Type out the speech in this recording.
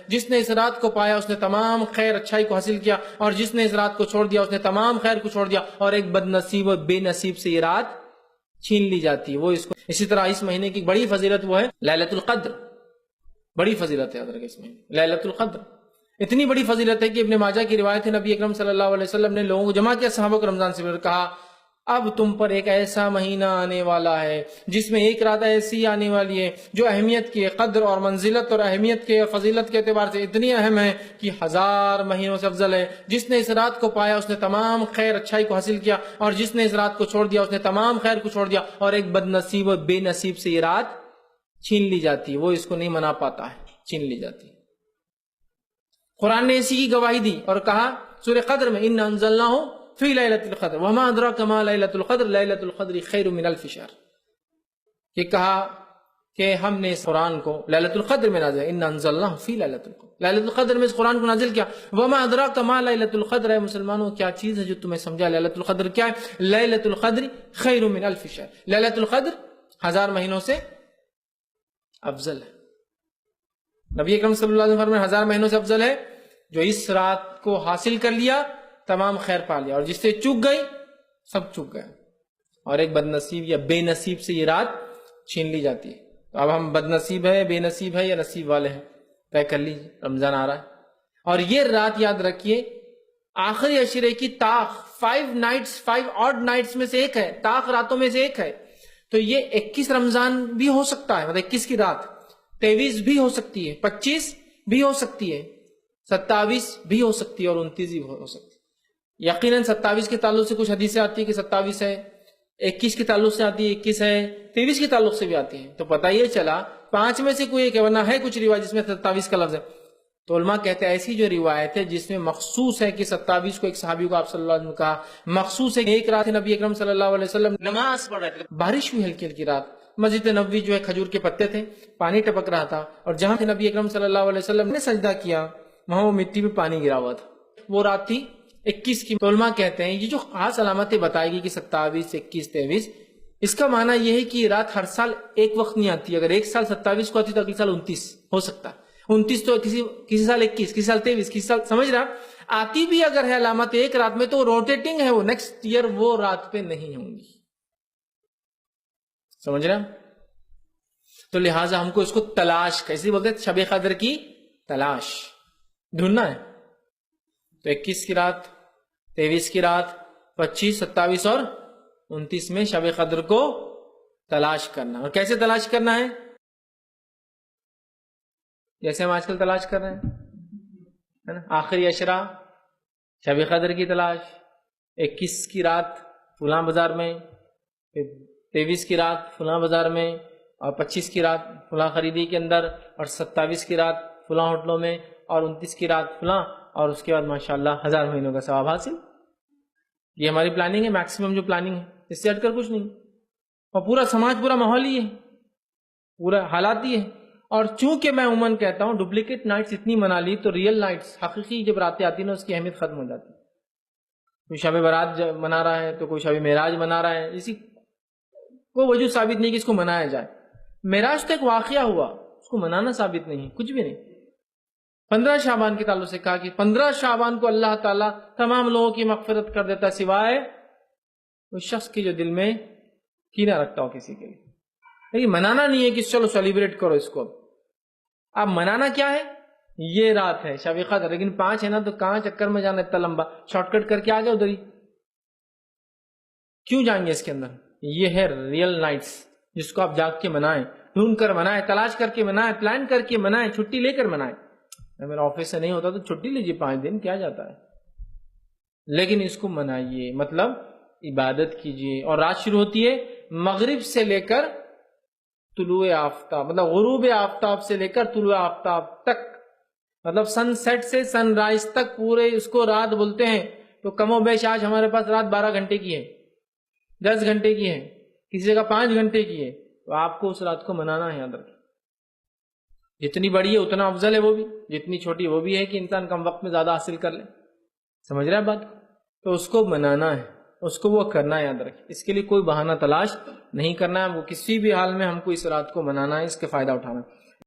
جس نے اس رات کو پایا اس نے تمام خیر اچھائی کو حاصل کیا، اور جس نے اس رات کو چھوڑ دیا اس نے تمام خیر کو چھوڑ دیا، اور ایک بد نصیب اور بے نصیب سے یہ رات چھین لی جاتی ہے وہ اس کو۔ اسی طرح اس مہینے کی بڑی فضیلت وہ ہے لیلۃ القدر، بڑی فضیلت ہے یاد رکھیں اس میں لیلۃ القدر، اتنی بڑی فضیلت ہے کہ ابن ماجہ کی روایت ہے نبی اکرم صلی اللہ علیہ وسلم نے لوگوں کو جمع کیا صحابہ کو رمضان سے پہلے، کہا اب تم پر ایک ایسا مہینہ آنے والا ہے جس میں ایک رات ایسی آنے والی ہے جو اہمیت کی قدر اور منزلت اور اہمیت کے فضیلت کے اعتبار سے اتنی اہم ہے کہ 1000 مہینوں سے افضل ہے۔ جس نے اس رات کو پایا اس نے تمام خیر اچھائی کو حاصل کیا، اور جس نے اس رات کو چھوڑ دیا اس نے تمام خیر کو چھوڑ دیا، اور ایک بد نصیب اور بے نصیب سے یہ رات چھین لی جاتی ہے وہ اس کو نہیں منا پاتا ہے، چھین لی جاتی ہے۔ قرآن نے اسی کی گواہی دی اور کہا سورہ قدر میں اِنَّا أَنزَلْنَاهُ فِي لَيْلَةِ الْقَدْرِ وَمَا أَدْرَاكَ مَا لَيْلَةُ الْقَدْرِ لَيْلَةُ الْقَدْرِ خَيْرٌ مِنَ أَلْفِ شَهْرٍ، یہ کہا کہ ہم نے اس قرآن کو لیلۃ القدر میں نازل، اِنَّا أَنزَلْنَاهُ فِي لَيْلَةِ الْقَدْرِ، لیلۃ القدر میں اس قرآن کو نازل کیا۔ وَمَا أَدْرَاكَ مَا لَيْلَةُ الْقَدْرِ، اے مسلمانوں کیا چیز ہے جو تمہیں سمجھا لیلۃ القدر کیا ہے؟ لیلۃ القدر خیر من الف شہر، لیلۃ القدر 1000 مہینوں سے افضل ہے۔ نبی اکرم صلی اللہ علیہ وسلم فرمایا 1000 مہینوں سے افضل ہے، جو اس رات کو حاصل کر لیا تمام خیر پا لیا، اور جس سے چوک گئی سب چوک گئے، اور ایک بد نصیب یا بے نصیب سے یہ رات چھین لی جاتی ہے۔ تو اب ہم بد نصیب ہے، بے نصیب ہے یا نصیب والے ہیں، طے کر لیجیے، رمضان آ رہا ہے۔ اور یہ رات یاد رکھیے آخری عشرے کی طاق 5 آڈ نائٹس میں سے ایک ہے، طاق راتوں میں سے ایک ہے، تو یہ 21 رمضان بھی ہو سکتا ہے، مطلب 21 کی رات 23 بھی ہو سکتی ہے، 25 بھی ہو سکتی ہے، 27 بھی ہو سکتی ہے، اور 29 بھی ہو سکتی ہے۔ یقیناً 27 کے تعلق سے کچھ حدیثیں آتی ہے کہ 27 ہے، 21 کے تعلق سے آتی ہے 21 ہے، 23 کے تعلق سے بھی آتی ہے، تو پتہ یہ چلا 5 میں سے کوئی ایک ہے، ورنہ ہے کچھ روایت جس میں 27 کا لفظ ہے۔ تو علماء کہتے ہیں ایسی جو روایت ہے جس میں مخصوص ہے کہ 27 کو ایک صحابی کو آپ صلی اللہ علیہ وسلم نے کہا، مخصوص ہے ایک رات نبی اکرم صلی اللہ علیہ وسلم نماز پڑھ رہے تھے، بارش ہوئی ہلکی ہلکی رات، مسجد نبوی جو ہے کھجور کے پتے تھے، پانی ٹپک رہا تھا، اور جہاں نبی اکرم صلی اللہ علیہ وسلم نے سجدہ کیا وہاں وہ مٹی پہ پانی گرا ہوا تھا، وہ رات تھی 21 کی۔ تو علماء کہتے ہیں یہ جو خاص علامتیں بتائے گی کہ 27 21 23، اس کا معنی یہ ہے کہ یہ رات ہر سال ایک وقت نہیں آتی، اگر ایک سال 27 کو آتی تو اگلے سال 29 ہو سکتا ہے، 29 تو کسی سال 21، کسی سال 23، کسی سال، سمجھ رہا آتی بھی اگر ہے علامت ایک رات میں تو روٹیٹنگ ہے، وہ نیکسٹ ایئر وہ رات پہ نہیں ہوں گی، سمجھ رہا۔ تو لہٰذا ہم کو اس کو تلاش، کیسے بولتے ہیں، شب قدر کی تلاش ڈھونڈنا ہے۔ تو 21 کی رات، 23 کی رات، 25 27 اور 29 میں شب قدر کو تلاش کرنا، اور کیسے تلاش کرنا ہے؟ جیسے ہم آج کل تلاش کر رہے ہیں، آخری عشرہ شب قدر کی تلاش، 21 کی رات فلاں بازار میں، 23 کی رات فلاں بازار میں، اور 25 کی رات فلاں خریدی کے اندر، اور 27 کی رات فلاں ہوٹلوں میں، اور 29 کی رات فلاں، اور اس کے بعد ماشاءاللہ 1000 مہینوں کا ثواب حاصل۔ یہ ہماری پلاننگ ہے، میکسیمم جو پلاننگ ہے، اس سے ہٹ کر کچھ نہیں، اور پورا سماج، پورا ماحول ہی ہے، پورا حالات ہی ہے۔ اور چونکہ میں عموماً کہتا ہوں ڈپلیکیٹ نائٹس اتنی منا لی تو ریئل نائٹس، حقیقی جب راتیں آتی ہیں نا اس کی اہمیت ختم ہو جاتی ہے۔ کوئی شب برات منا رہا ہے تو کوئی شب معراج منا رہا ہے، اسی کوئی وجود ثابت نہیں کہ اس کو منایا جائے۔ معراج تو ایک واقعہ ہوا، اس کو منانا ثابت نہیں، کچھ بھی نہیں۔ 15 شعبان کے تعلق سے کہا کہ 15 شعبان کو اللہ تعالیٰ تمام لوگوں کی مغفرت کر دیتا ہے سوائے اس شخص کے جو دل میں کینہ رکھتا ہو کسی کے لیے۔ لیکن منانا نہیں ہے کہ چلو سیلیبریٹ کرو اس کو، اب منانا کیا ہے؟ یہ رات ہے شب قدر، لیکن 5 ہے نا تو کہاں چکر میں جانا اتنا لمبا، شارٹ کٹ کر کے آ گئے ادھر ہی، کیوں جائیں گے اس کے اندر؟ یہ ہے ریئل نائٹس جس کو آپ جاگ کے منائیں، ڈھونڈ کر منائیں، تلاش کر کے منائیں، پلان کر کے منائیں، چھٹی لے کر منائیں۔ میرا آفس سے نہیں ہوتا تو چھٹی لیجیے 5 دن، کیا جاتا ہے، لیکن اس کو منائیے، مطلب عبادت کیجیے۔ اور رات شروع ہوتی ہے مغرب سے لے کر طلوع آفتاب، مطلب غروب آفتاب سے لے کر طلوع آفتاب تک، مطلب سن سیٹ سے سن رائز تک پورے اس کو رات بولتے ہیں۔ تو کم و بیش آج ہمارے پاس رات 12 گھنٹے کی ہے، 10 گھنٹے کی ہے، کسی جگہ 5 گھنٹے کی ہے، تو آپ کو اس رات کو منانا ہے۔ یاد رکھیں جتنی بڑی ہے اتنا افضل ہے وہ بھی، جتنی چھوٹی وہ بھی ہے کہ انسان کم وقت میں زیادہ حاصل کر لے، سمجھ رہے ہیں بات؟ تو اس کو منانا ہے، اس کو وہ کرنا ہے۔ یاد رکھیں اس کے لیے کوئی بہانہ تلاش نہیں کرنا ہے، وہ کسی بھی حال میں ہم کو اس رات کو منانا ہے، اس کے فائدہ اٹھانا ہے۔